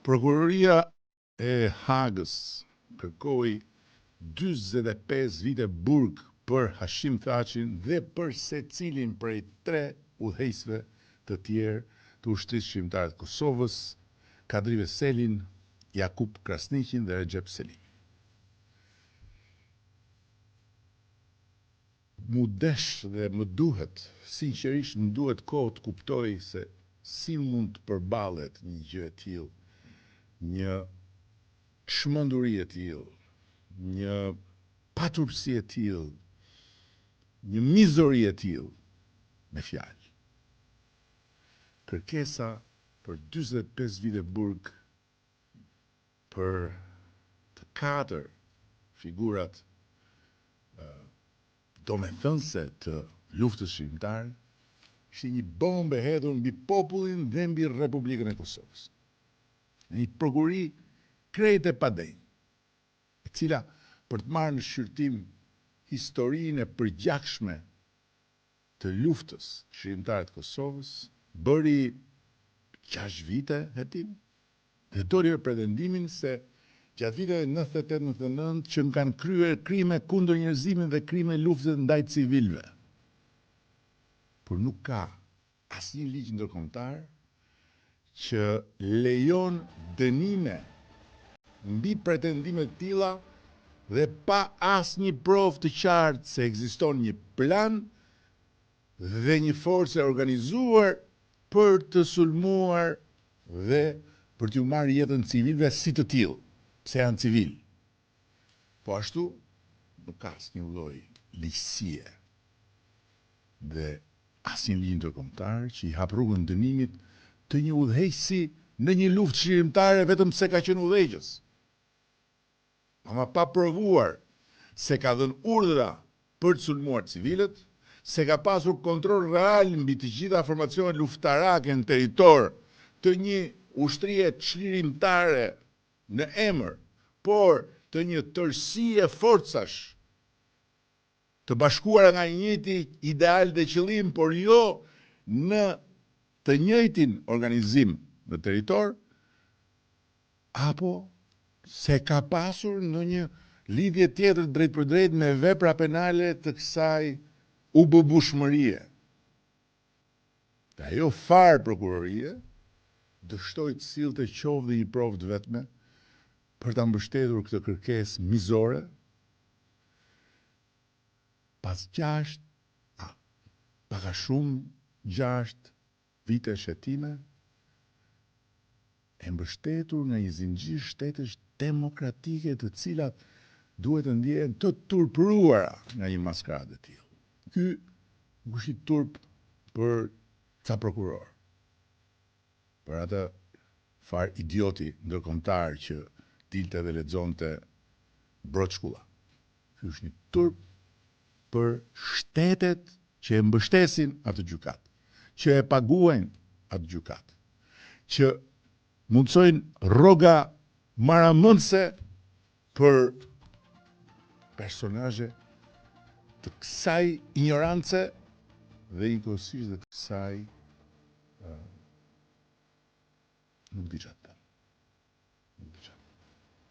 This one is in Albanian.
Prokuroria e Hagës kërkoi 45 vite burg për Hashim Thaqin dhe për secilin prej 3 udhëheqësve të tjerë të ushtrisë shqiptare të Kosovës, Kadri Veselin, Jakub Krasniqin dhe Recep Selimi. Mu desh dhe më duhet, sinqerisht më duhet kohë të kuptoj se si mund të përballet një gjë e tillë, një çmenduri e tillë, një paturpsi e tillë, një mizori e tillë me fjalë. Kërkesa për 45 vite burg për të 4 figurat domethënëse të luftës shqiptare ishte një bombë e hedhur mbi popullin dhe mbi Republikën e Kosovës. Një prokuri krejt e padenj, e cila për të marrë në shqyrtim historinë e përgjakshme të luftës shqiptare të Kosovës, bëri 6 vite hetim dhe doli me pretendimin se gjatë viteve 98-99 që kanë kryer krime kundër njerëzimit dhe krime lufte ndaj civilëve. Por nuk ka asnjë ligj ndërkombëtar që lejon dënime mbi pretendime të tilla dhe pa asnjë provë të qartë se ekziston një plan dhe një forcë e organizuar për të sulmuar dhe për t'u marrë jetën civilëve si të tillë, pse janë civil. Po ashtu nuk ka asnjë lloj ligjësie dhe asnjë ligj ndërkombëtar që i hap rrugën dënimit të një udhëheqësi në një luftë shqiptare vetëm se ka qenë udhëheqës. Ama pa provuar se ka dhënë urdhra për të sulmuar civilët, se ka pasur kontroll real mbi të gjitha formacionet luftarake në territor të një ushtrie çlirimtare në emër, por të një tërësie forcash të bashkuara nga një njëjti ideal dhe qëllim, por jo në të njëjtin organizim në territor, apo se ka pasur në një lidhje tjetër drejt për drejt me vepra penale të kësaj ububushmërie. Dhe ajo farë prokurorie dështoi të sillte qoftë dhe një provë të vetme për ta mbështetur këtë kërkesë mizore pas 6 vite shëtime e mbështetur nga një zinxhir shtetësh demokratike të cilat duhet të ndjehen të turpëruara nga një maskaradë e tillë. Ky nuk është i turp për ca prokuror, për atë far idioti ndërkombëtar që dilte dhe lexonte Broçkulla. Ky është një turp për shtetet që e mbështesin atë gjykat, që e paguajnë atë gjykat, që mundsojnë rroga maramëndse për personazhe të kësaj ignorance dhe njëkohësisht dhe kësaj nuk di çfarë.